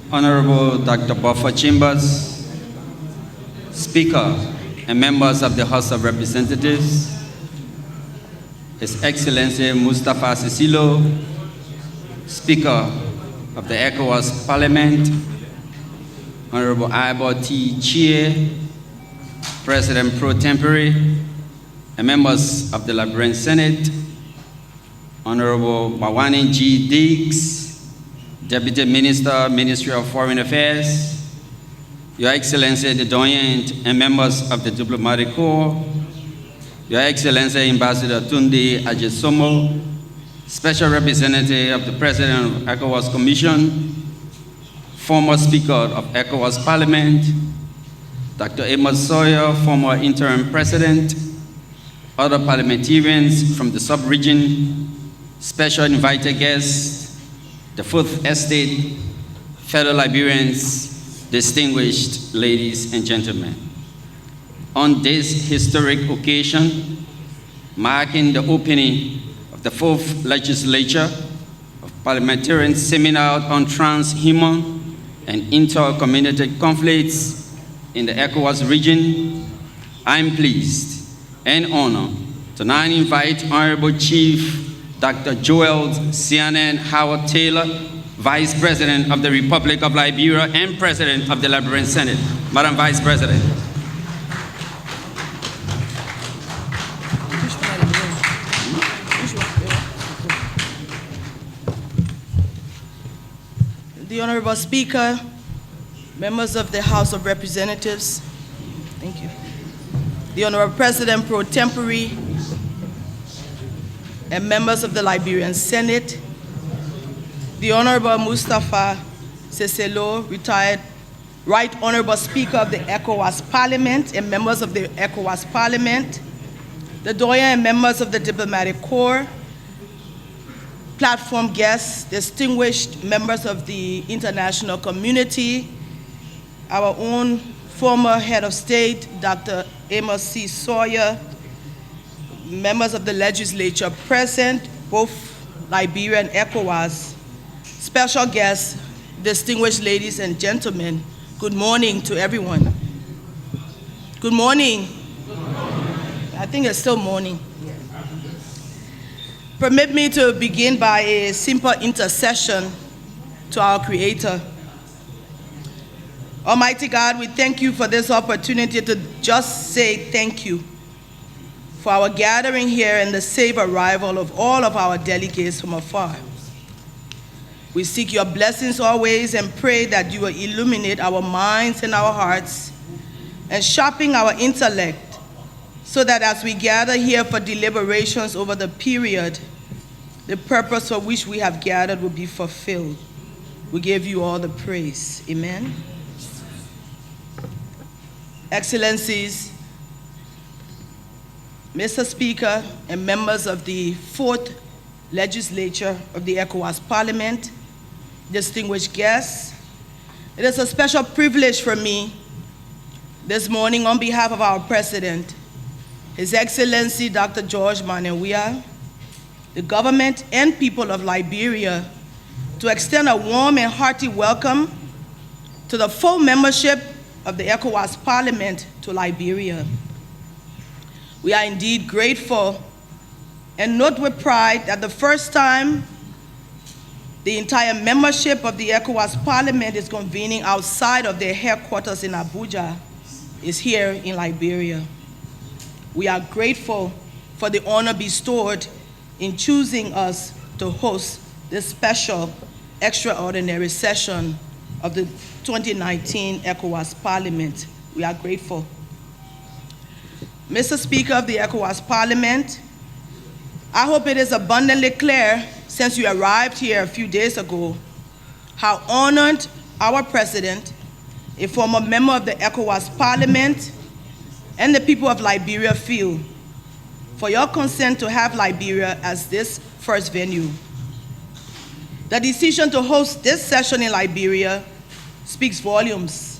Honorable Dr. Buffer Chambers, Speaker and members of the House of Representatives, His Excellency Mustafa Sisilo, Speaker of the ECOWAS Parliament, Honorable Ibo T. Chie, President pro tempore, and members of the Liberian Senate, Honorable Bawani G. Diggs, Deputy Minister, Ministry of Foreign Affairs, Your Excellency the Doyen and members of the Diplomatic Corps, Your Excellency Ambassador Tunde Ajesomo, Special Representative of the President of ECOWAS Commission, former Speaker of ECOWAS Parliament, Dr. Amos Sawyer, former Interim President, other parliamentarians from the sub-region, special invited guests, the Fourth Estate, fellow Liberians, distinguished ladies and gentlemen. On this historic occasion, marking the opening of the Fourth Legislature of Parliamentarian Seminar on Transhuman and Intercommunautic Conflicts in the ECOWAS region, I am pleased and honored to now invite Honorable Chief Dr. Joel Cianeh Howard Taylor, Vice President of the Republic of Liberia and President of the Liberian Senate. Madam Vice President. The Honorable Speaker, members of the House of Representatives, thank you. The Honorable President pro tempore, and members of the Liberian Senate, the Honorable Mustafa Sisilo, retired Right Honorable Speaker of the ECOWAS Parliament and members of the ECOWAS Parliament, the Doyen and members of the Diplomatic Corps, platform guests, distinguished members of the international community, our own former head of state, Dr. Amos C. Sawyer, members of the legislature present, both Liberia and ECOWAS, special guests, distinguished ladies and gentlemen, good morning to everyone. Good morning. Good morning. I think it's still morning. Permit me to begin by a simple intercession to our Creator. Almighty God, we thank you for this opportunity to just say thank you for our gathering here and the safe arrival of all of our delegates from afar. We seek your blessings always and pray that you will illuminate our minds and our hearts and sharpen our intellect so that as we gather here for deliberations over the period, the purpose for which we have gathered will be fulfilled. We give you all the praise. Amen. Excellencies, Mr. Speaker, and members of the Fourth Legislature of the ECOWAS Parliament, distinguished guests, it is a special privilege for me this morning on behalf of our President, His Excellency Dr. George Monrovia, the government and people of Liberia, to extend a warm and hearty welcome to the full membership of the ECOWAS Parliament to Liberia. We are indeed grateful and note with pride that the first time the entire membership of the ECOWAS Parliament is convening outside of their headquarters in Abuja is here in Liberia. We are grateful for the honor bestowed in choosing us to host this special extraordinary session of the 2019 ECOWAS Parliament. We are grateful. Mr. Speaker of the ECOWAS Parliament, I hope it is abundantly clear since you arrived here a few days ago how honored our President, a former member of the ECOWAS Parliament, and the people of Liberia feel for your consent to have Liberia as this first venue. The decision to host this session in Liberia speaks volumes.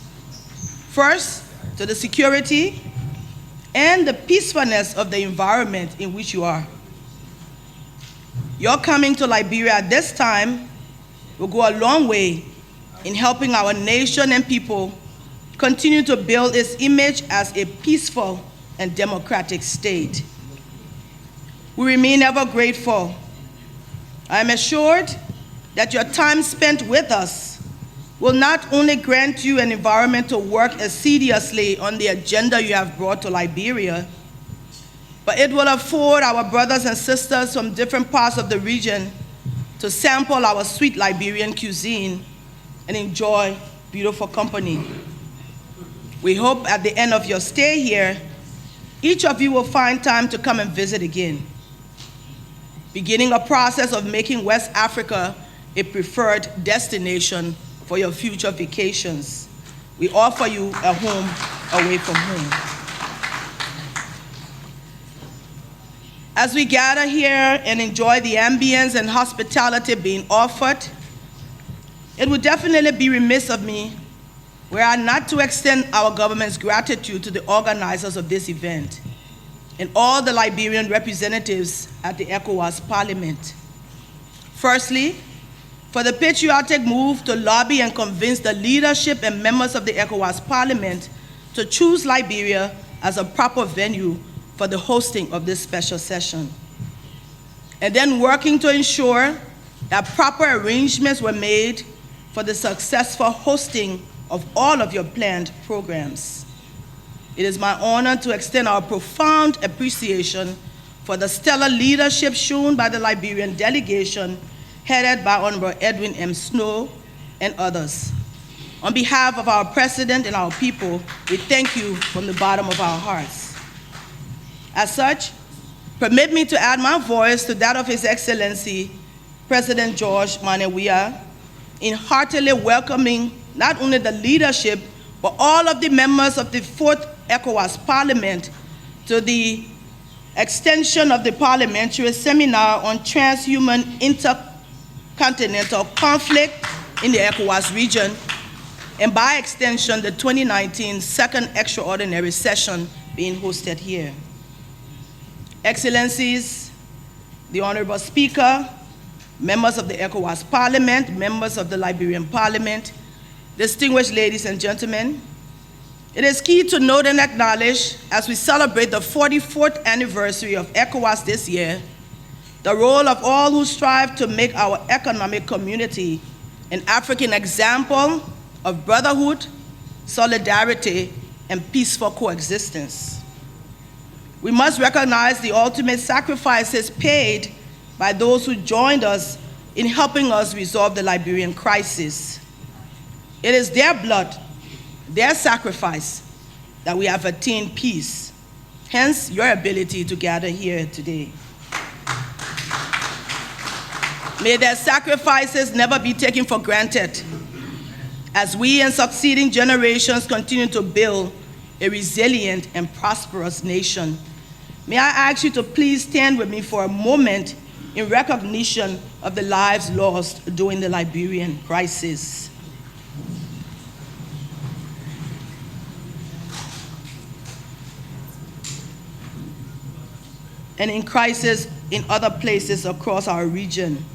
First, to the security and the peacefulness of the environment in which you are. Your coming to Liberia at this time will go a long way in helping our nation and people continue to build its image as a peaceful and democratic state. We remain ever grateful. I am assured that your time spent with us will not only grant you an environment to work assiduously on the agenda you have brought to Liberia, but it will afford our brothers and sisters from different parts of the region to sample our sweet Liberian cuisine and enjoy beautiful company. We hope at the end of your stay here, each of you will find time to come and visit again, beginning a process of making West Africa a preferred destination for your future vacations. We offer you a home away from home. As we gather here and enjoy the ambience and hospitality being offered, it would definitely be remiss of me were I not to extend our government's gratitude to the organizers of this event and all the Liberian representatives at the ECOWAS Parliament. Firstly, for the patriotic move to lobby and convince the leadership and members of the ECOWAS Parliament to choose Liberia as a proper venue for the hosting of this special session. And then working to ensure that proper arrangements were made for the successful hosting of all of your planned programs. It is my honor to extend our profound appreciation for the stellar leadership shown by the Liberian delegation headed by Honorable Edwin M. Snow and others. On behalf of our President and our people, we thank you from the bottom of our hearts. As such, permit me to add my voice to that of His Excellency, President George Monrovia, in heartily welcoming not only the leadership, but all of the members of the 4th ECOWAS Parliament to the extension of the Parliamentary Seminar on Transhuman Intercontinental Conflict in the ECOWAS region, and by extension, the 2019 Second Extraordinary Session being hosted here. Excellencies, the Honorable Speaker, members of the ECOWAS Parliament, members of the Liberian Parliament, distinguished ladies and gentlemen, it is key to note and acknowledge, as we celebrate the 44th anniversary of ECOWAS this year, the role of all who strive to make our economic community an African example of brotherhood, solidarity, and peaceful coexistence. We must recognize the ultimate sacrifices paid by those who joined us in helping us resolve the Liberian crisis. It is their blood, their sacrifice, that we have attained peace, hence your ability to gather here today. May their sacrifices never be taken for granted as we and succeeding generations continue to build a resilient and prosperous nation. May I ask you to please stand with me for a moment in recognition of the lives lost during the Liberian crisis. And in crisis in other places across our region.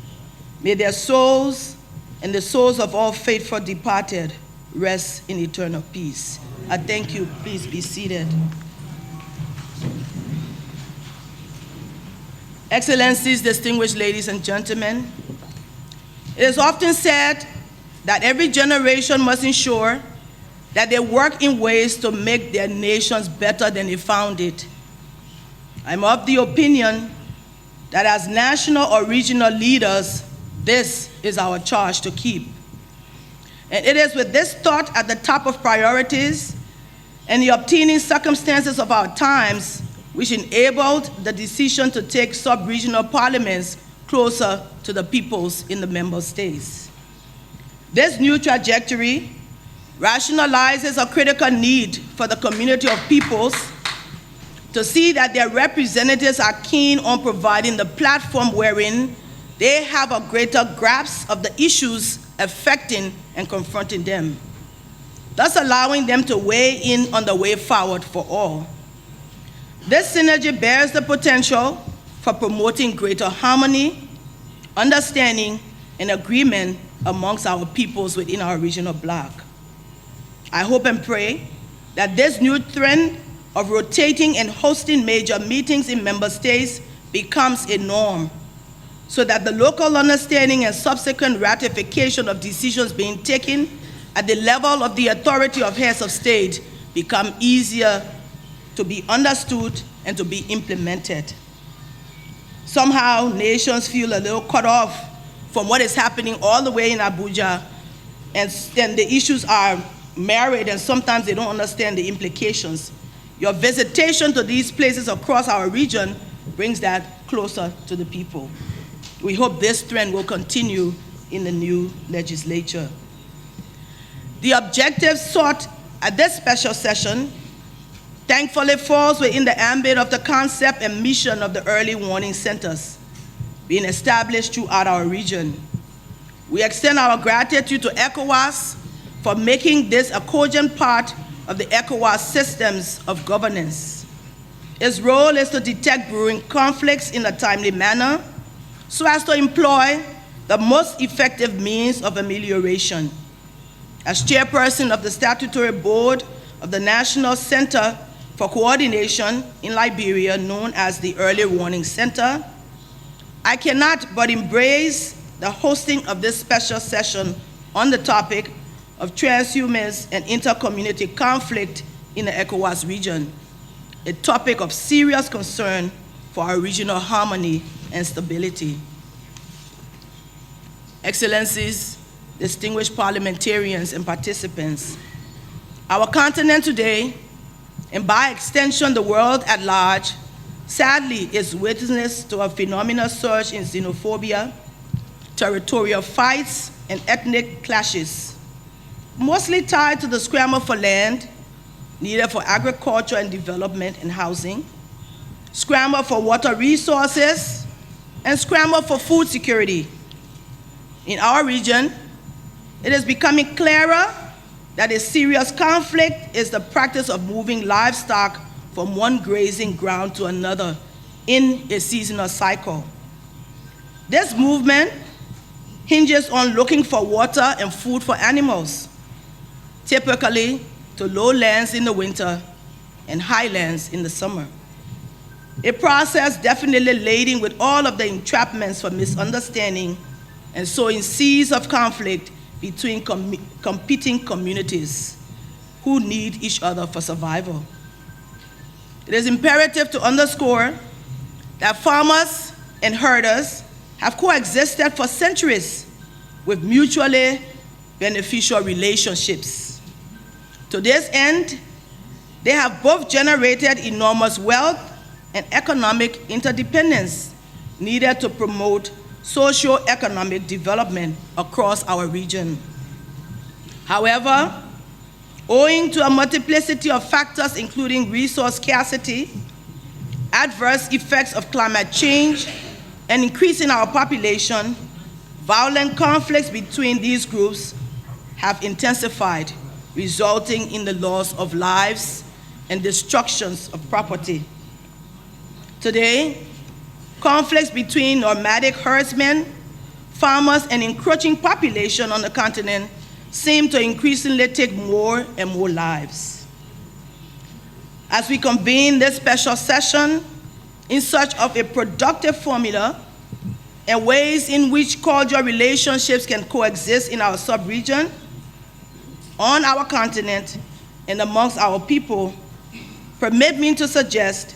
May their souls and the souls of all faithful departed rest in eternal peace. I thank you. Please be seated. Excellencies, distinguished ladies and gentlemen, it is often said that every generation must ensure that they work in ways to make their nations better than they found it. I'm of the opinion that as national or regional leaders, this is our charge to keep. And it is with this thought at the top of priorities and the obtaining circumstances of our times which enabled the decision to take sub-regional parliaments closer to the peoples in the member states. This new trajectory rationalizes a critical need for the community of peoples to see that their representatives are keen on providing the platform wherein they have a greater grasp of the issues affecting and confronting them, thus allowing them to weigh in on the way forward for all. This synergy bears the potential for promoting greater harmony, understanding, and agreement amongst our peoples within our regional bloc. I hope and pray that this new trend of rotating and hosting major meetings in member states becomes a norm, so that the local understanding and subsequent ratification of decisions being taken at the level of the authority of heads of state become easier to be understood and to be implemented. Somehow, nations feel a little cut off from what is happening all the way in Abuja, and the issues are married, and sometimes they don't understand the implications. Your visitation to these places across our region brings that closer to the people. We hope this trend will continue in the new legislature. The objective sought at this special session thankfully falls within the ambit of the concept and mission of the early warning centers being established throughout our region. We extend our gratitude to ECOWAS for making this a cogent part of the ECOWAS systems of governance. Its role is to detect brewing conflicts in a timely manner so as to employ the most effective means of amelioration. As chairperson of the statutory board of the National Center for Coordination in Liberia, known as the Early Warning Center, I cannot but embrace the hosting of this special session on the topic of transhumance and inter-community conflict in the ECOWAS region, a topic of serious concern for our regional harmony and stability. Excellencies, distinguished parliamentarians and participants, our continent today, and by extension the world at large, sadly is witness to a phenomenal surge in xenophobia, territorial fights, and ethnic clashes, mostly tied to the scramble for land needed for agriculture and development and housing, scramble for water resources, and scramble for food security. In our region, it is becoming clearer that a serious conflict is the practice of moving livestock from one grazing ground to another in a seasonal cycle. This movement hinges on looking for water and food for animals, typically to lowlands in the winter and highlands in the summer. A process definitely laden with all of the entrapments for misunderstanding and sowing seeds of conflict between competing communities who need each other for survival. It is imperative to underscore that farmers and herders have coexisted for centuries with mutually beneficial relationships. To this end, they have both generated enormous wealth and economic interdependence needed to promote socio-economic development across our region. However, owing to a multiplicity of factors including resource scarcity, adverse effects of climate change, and increasing our population, violent conflicts between these groups have intensified, resulting in the loss of lives and destructions of property. Today, conflicts between nomadic herdsmen, farmers, and encroaching population on the continent seem to increasingly take more and more lives. As we convene this special session in search of a productive formula and ways in which cordial relationships can coexist in our sub-region, on our continent, and amongst our people, permit me to suggest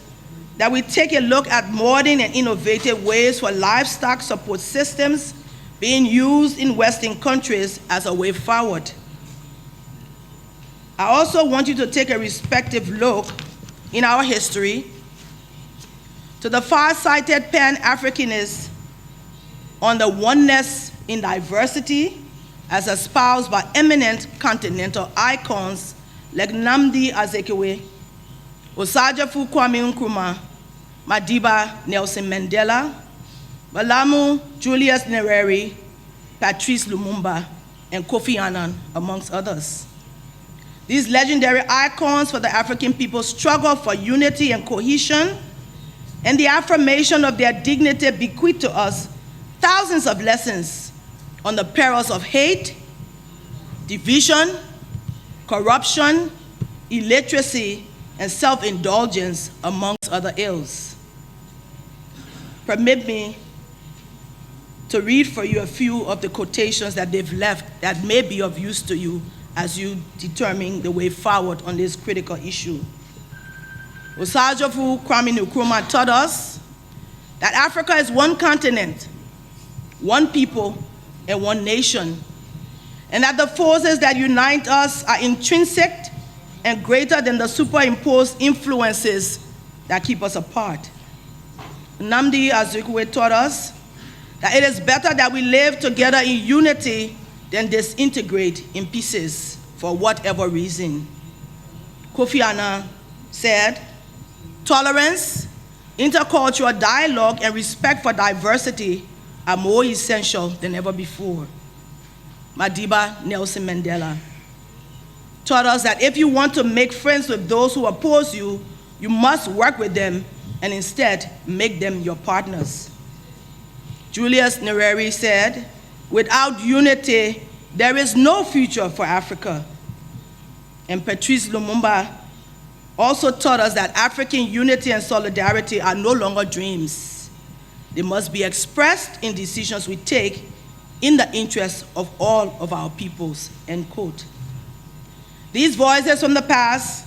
that we take a look at modern and innovative ways for livestock support systems being used in Western countries as a way forward. I also want you to take a respective look in our history to the far-sighted Pan-Africanists on the oneness in diversity as espoused by eminent continental icons like Nnamdi Azikiwe, Osagyefo Kwame Nkrumah, Madiba Nelson Mandela, Malamu Julius Nyerere, Patrice Lumumba, and Kofi Annan, amongst others. These legendary icons for the African people's struggle for unity and cohesion and the affirmation of their dignity bequeath to us thousands of lessons on the perils of hate, division, corruption, illiteracy, and self-indulgence, amongst other ills. Permit me to read for you a few of the quotations that they've left that may be of use to you as you determine the way forward on this critical issue. Osajofu Kwame Nkrumah taught us that Africa is one continent, one people, and one nation, and that the forces that unite us are intrinsic and greater than the superimposed influences that keep us apart. Nnamdi Azikiwe taught us that it is better that we live together in unity than disintegrate in pieces for whatever reason. Kofi Annan said, tolerance, intercultural dialogue, and respect for diversity are more essential than ever before. Madiba Nelson Mandela taught us that if you want to make friends with those who oppose you, you must work with them and instead make them your partners. Julius Nyerere said, without unity, there is no future for Africa. And Patrice Lumumba also taught us that African unity and solidarity are no longer dreams. They must be expressed in decisions we take in the interest of all of our peoples, end quote. These voices from the past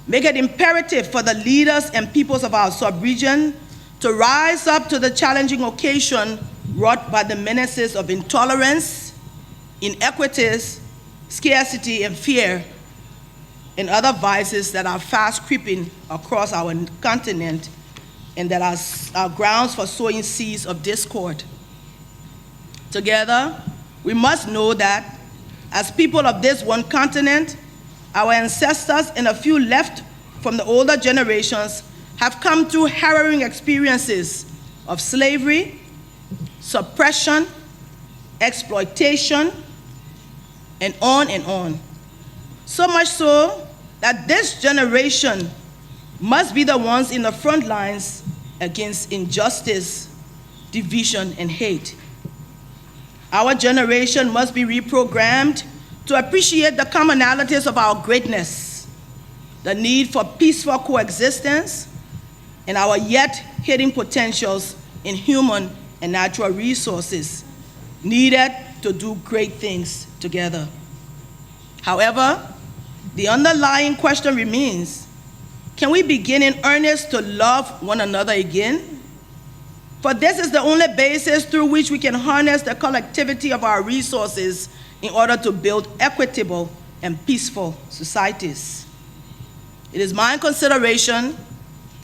make it imperative for the leaders and peoples of our sub-region to rise up to the challenging occasion wrought by the menaces of intolerance, inequities, scarcity, and fear, and other vices that are fast creeping across our continent and that are grounds for sowing seeds of discord. Together, we must know that as people of this one continent, our ancestors and a few left from the older generations have come through harrowing experiences of slavery, suppression, exploitation, and on and on. So much so that this generation must be the ones in the front lines against injustice, division, and hate. Our generation must be reprogrammed to appreciate the commonalities of our greatness, the need for peaceful coexistence, and our yet hidden potentials in human and natural resources needed to do great things together. However, the underlying question remains, can we begin in earnest to love one another again? For this is the only basis through which we can harness the collectivity of our resources in order to build equitable and peaceful societies. It is my consideration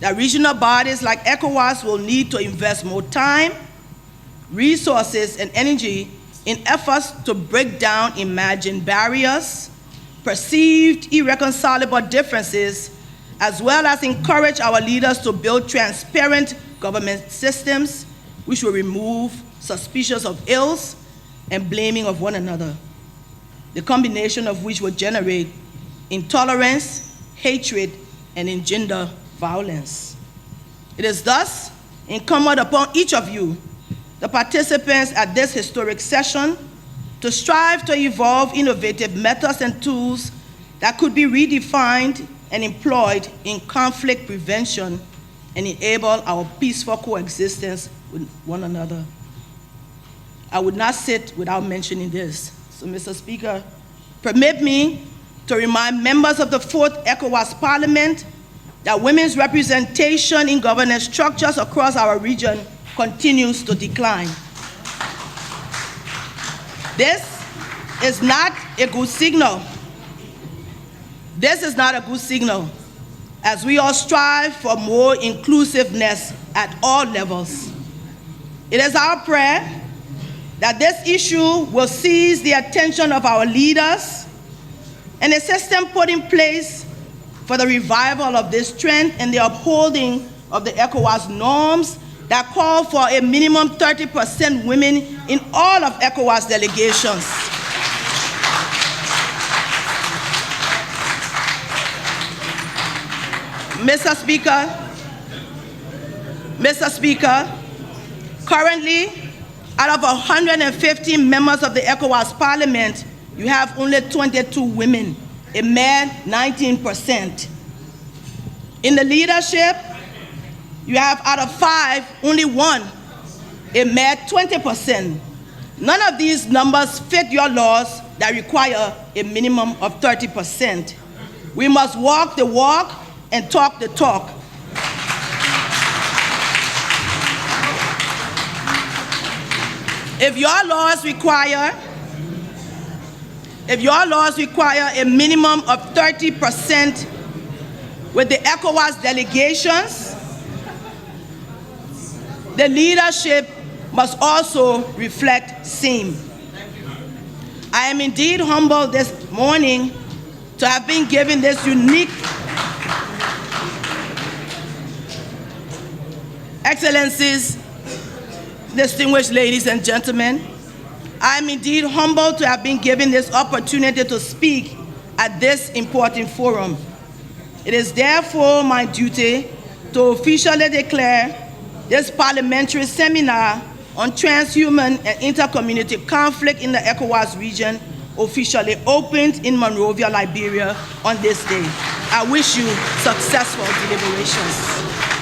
that regional bodies like ECOWAS will need to invest more time, resources, and energy in efforts to break down imagined barriers, perceived irreconcilable differences, as well as encourage our leaders to build transparent government systems which will remove suspicions of ills and blaming of one another, the combination of which will generate intolerance, hatred, and engender violence. It is thus incumbent upon each of you, the participants at this historic session, to strive to evolve innovative methods and tools that could be redefined and employed in conflict prevention and enable our peaceful coexistence with one another. I would not sit without mentioning this. So, Mr. Speaker, permit me to remind members of the 4th ECOWAS Parliament that women's representation in governance structures across our region continues to decline. This is not a good signal. This is not a good signal as we all strive for more inclusiveness at all levels. It is our prayer that this issue will seize the attention of our leaders and a system put in place for the revival of this trend and the upholding of the ECOWAS norms that call for a minimum 30% women in all of ECOWAS delegations. Mr. Speaker, currently, Out of 115 members of the ECOWAS Parliament, you have only 22 women, a mere 19%. In the leadership, you have out of 5, only 1, a mere 20%. None of these numbers fit your laws that require a minimum of 30%. We must walk the walk and talk the talk. If your laws require a minimum of 30% with the ECOWAS delegations, the leadership must also reflect same. I am indeed humbled this morning to have been given this unique excellencies, distinguished ladies and gentlemen. I am indeed humbled to have been given this opportunity to speak at this important forum. It is therefore my duty to officially declare this parliamentary seminar on transhuman and intercommunity conflict in the ECOWAS region officially opened in Monrovia, Liberia on this day. I wish you successful deliberations.